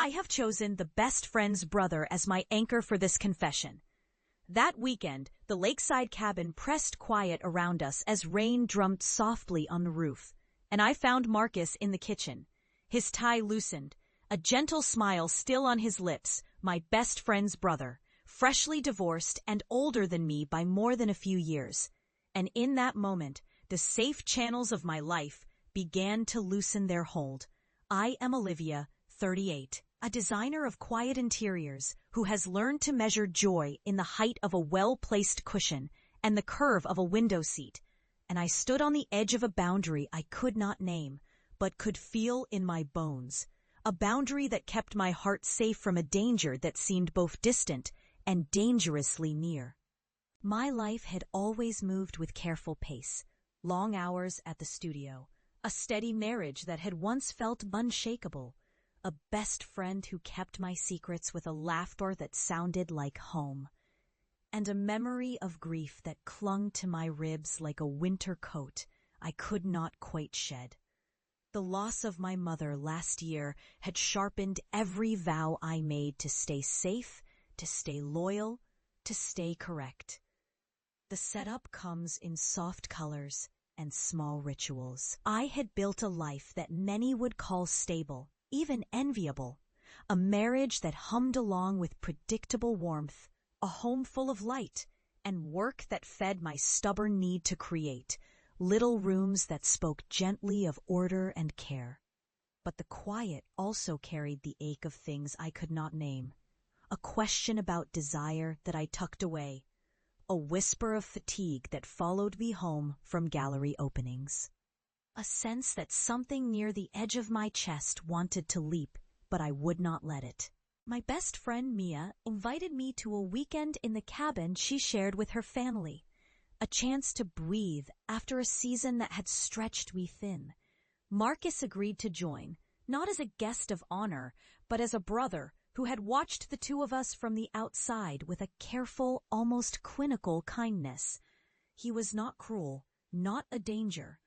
I have chosen the best friend's brother as my anchor for this confession. That weekend, the Lakeside cabin pressed quiet around us as rain drummed softly on the roof, and I found Marcus in the kitchen. His tie loosened, a gentle smile still on his lips, my best friend's brother, freshly divorced and older than me by more than a few years. And in that moment, the safe channels of my life began to loosen their hold. I am Olivia, 38, a designer of quiet interiors who has learned to measure joy in the height of a well-placed cushion and the curve of a window seat. And I stood on the edge of a boundary I could not name, but could feel in my bones. A boundary that kept my heart safe from a danger that seemed both distant and dangerously near. My life had always moved with careful pace. Long hours at the studio, a steady marriage that had once felt unshakable, a best friend who kept my secrets with a laughter that sounded like home, and a memory of grief that clung to my ribs like a winter coat I could not quite shed. The loss of my mother last year had sharpened every vow I made to stay safe, to stay loyal, to stay correct. The setup comes in soft colors and small rituals. I had built a life that many would call stable, even enviable, a marriage that hummed along with predictable warmth, a home full of light, and work that fed my stubborn need to create, little rooms that spoke gently of order and care. But the quiet also carried the ache of things I could not name, a question about desire that I tucked away, a whisper of fatigue that followed me home from gallery openings. A sense that something near the edge of my chest wanted to leap, but I would not let it. My best friend Mia invited me to a weekend in the cabin she shared with her family, a chance to breathe after a season that had stretched me thin. Marcus agreed to join, not as a guest of honor, but as a brother who had watched the two of us from the outside with a careful, almost clinical kindness. He was not cruel, not a danger.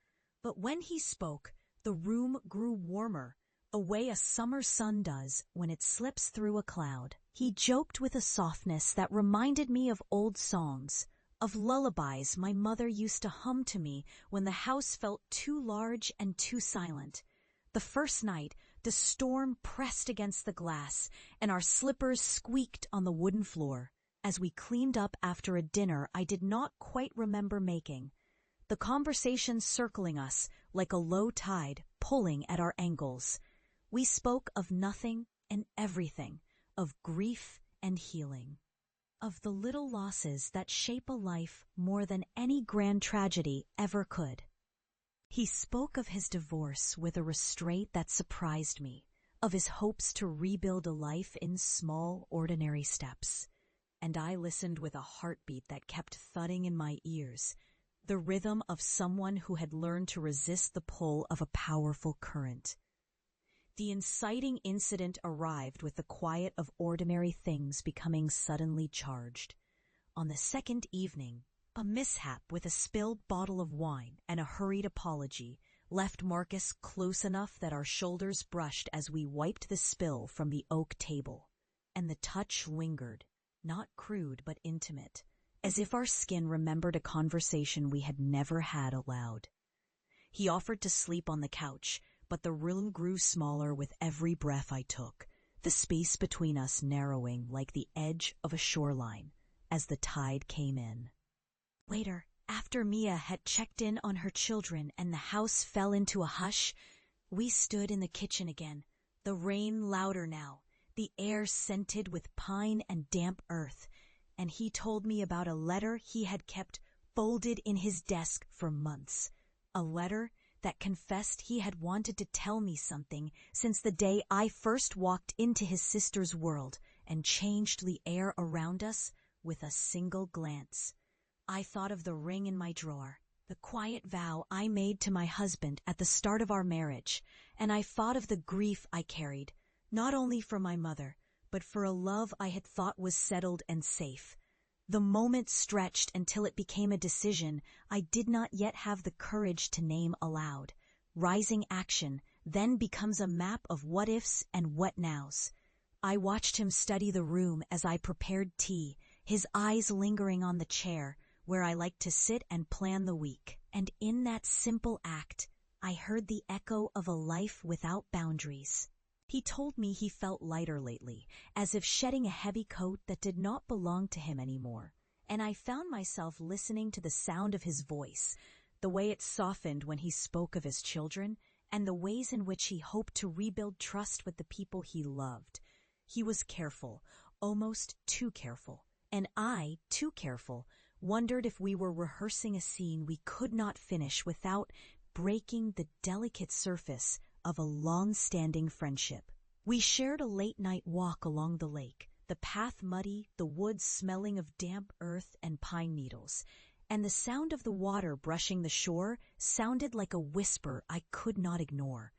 But when he spoke, the room grew warmer, the way a summer sun does when it slips through a cloud. He joked with a softness that reminded me of old songs, of lullabies my mother used to hum to me when the house felt too large and too silent. The first night, the storm pressed against the glass, and our slippers squeaked on the wooden floor as we cleaned up after a dinner I did not quite remember making. The conversation circling us like a low tide pulling at our ankles. We spoke of nothing and everything, of grief and healing, of the little losses that shape a life more than any grand tragedy ever could. He spoke of his divorce with a restraint that surprised me, of his hopes to rebuild a life in small, ordinary steps. And I listened with a heartbeat that kept thudding in my ears, the rhythm of someone who had learned to resist the pull of a powerful current. The inciting incident arrived with the quiet of ordinary things becoming suddenly charged. On the second evening, a mishap with a spilled bottle of wine and a hurried apology left Marcus close enough that our shoulders brushed as we wiped the spill from the oak table, and the touch lingered, not crude but intimate, as if our skin remembered a conversation we had never had aloud. He offered to sleep on the couch, but the room grew smaller with every breath I took, the space between us narrowing like the edge of a shoreline as the tide came in. Later, after Mia had checked in on her children and the house fell into a hush, we stood in the kitchen again, the rain louder now, the air scented with pine and damp earth, and he told me about a letter he had kept folded in his desk for months, a letter that confessed he had wanted to tell me something since the day I first walked into his sister's world and changed the air around us with a single glance. I thought of the ring in my drawer, the quiet vow I made to my husband at the start of our marriage, and I thought of the grief I carried, not only for my mother, but for a love I had thought was settled and safe. The moment stretched until it became a decision I did not yet have the courage to name aloud. Rising action then becomes a map of what-ifs and what-nows. I watched him study the room as I prepared tea, his eyes lingering on the chair where I liked to sit and plan the week. And in that simple act, I heard the echo of a life without boundaries. He told me he felt lighter lately, as if shedding a heavy coat that did not belong to him anymore. And I found myself listening to the sound of his voice, the way it softened when he spoke of his children, and the ways in which he hoped to rebuild trust with the people he loved. He was careful, almost too careful, and I, too careful, wondered if we were rehearsing a scene we could not finish without breaking the delicate surface of a long-standing friendship. We shared a late-night walk along the lake, the path muddy, the woods smelling of damp earth and pine needles, and the sound of the water brushing the shore sounded like a whisper I could not ignore.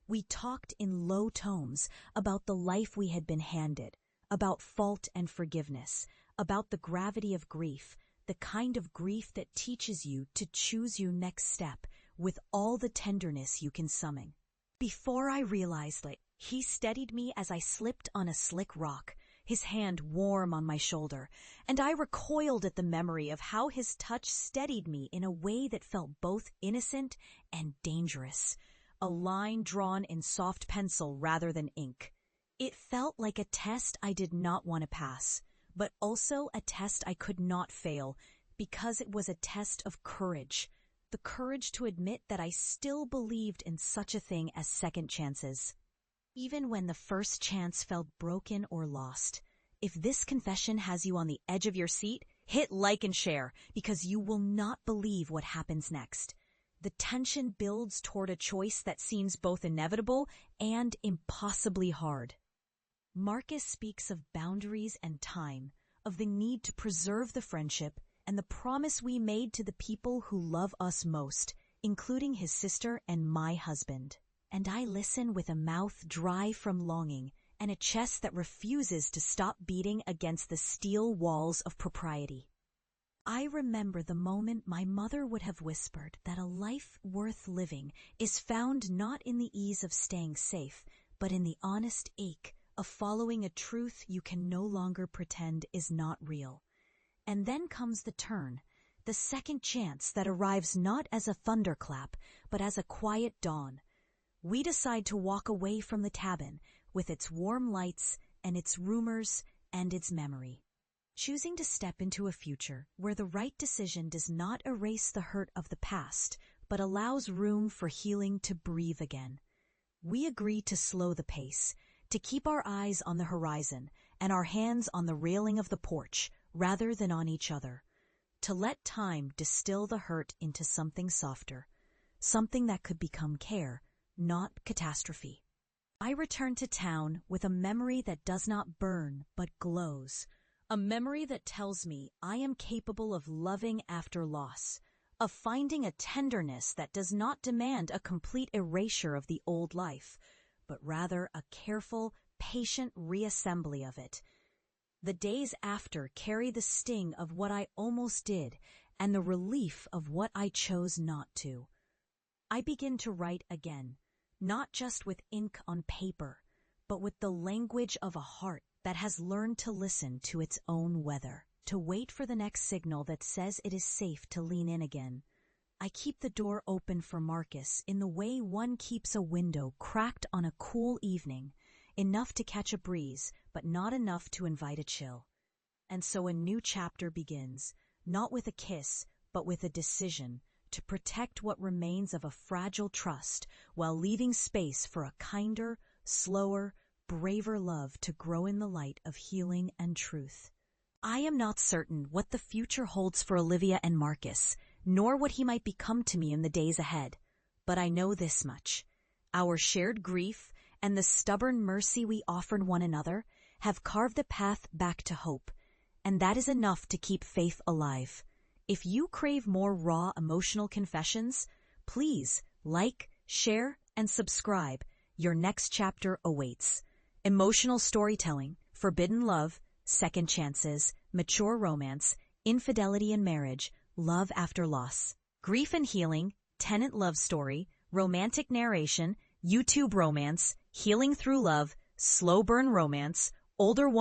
We talked in low tones about the life we had been handed, about fault and forgiveness, about the gravity of grief, the kind of grief that teaches you to choose your next step with all the tenderness you can summon. Before I realized it, he steadied me as I slipped on a slick rock, his hand warm on my shoulder, and I recoiled at the memory of how his touch steadied me in a way that felt both innocent and dangerous, a line drawn in soft pencil rather than ink. It felt like a test I did not want to pass, but also a test I could not fail, because it was a test of courage. The courage to admit that I still believed in such a thing as second chances. Even when the first chance felt broken or lost. If this confession has you on the edge of your seat, hit like and share, because you will not believe what happens next. The tension builds toward a choice that seems both inevitable and impossibly hard. Marcus speaks of boundaries and time, of the need to preserve the friendship, and the promise we made to the people who love us most, including his sister and my husband. And I listen with a mouth dry from longing and a chest that refuses to stop beating against the steel walls of propriety. I remember the moment my mother would have whispered that a life worth living is found not in the ease of staying safe, but in the honest ache of following a truth you can no longer pretend is not real. And then comes the turn, the second chance that arrives not as a thunderclap, but as a quiet dawn. We decide to walk away from the cabin with its warm lights and its rumors and its memory, choosing to step into a future where the right decision does not erase the hurt of the past, but allows room for healing to breathe again. We agree to slow the pace, to keep our eyes on the horizon and our hands on the railing of the porch rather than on each other, to let time distill the hurt into something softer, something that could become care, not catastrophe. I return to town with a memory that does not burn but glows, a memory that tells me I am capable of loving after loss, of finding a tenderness that does not demand a complete erasure of the old life, but rather a careful, patient reassembly of it. The days after carry the sting of what I almost did and the relief of what I chose not to. I begin to write again, not just with ink on paper, but with the language of a heart that has learned to listen to its own weather, to wait for the next signal that says it is safe to lean in again. I keep the door open for Marcus in the way one keeps a window cracked on a cool evening, enough to catch a breeze, but not enough to invite a chill. And so a new chapter begins, not with a kiss, but with a decision to protect what remains of a fragile trust while leaving space for a kinder, slower, braver love to grow in the light of healing and truth. I am not certain what the future holds for Olivia and Marcus, nor what he might become to me in the days ahead. But I know this much. Our shared grief and the stubborn mercy we offered one another have carved the path back to hope, and that is enough to keep faith alive. If you crave more raw emotional confessions, please like, share, and subscribe. Your next chapter awaits. Emotional storytelling, forbidden love, second chances, mature romance, infidelity in marriage, love after loss, grief and healing, tenant love story, romantic narration, YouTube romance, healing through love, slow burn romance, older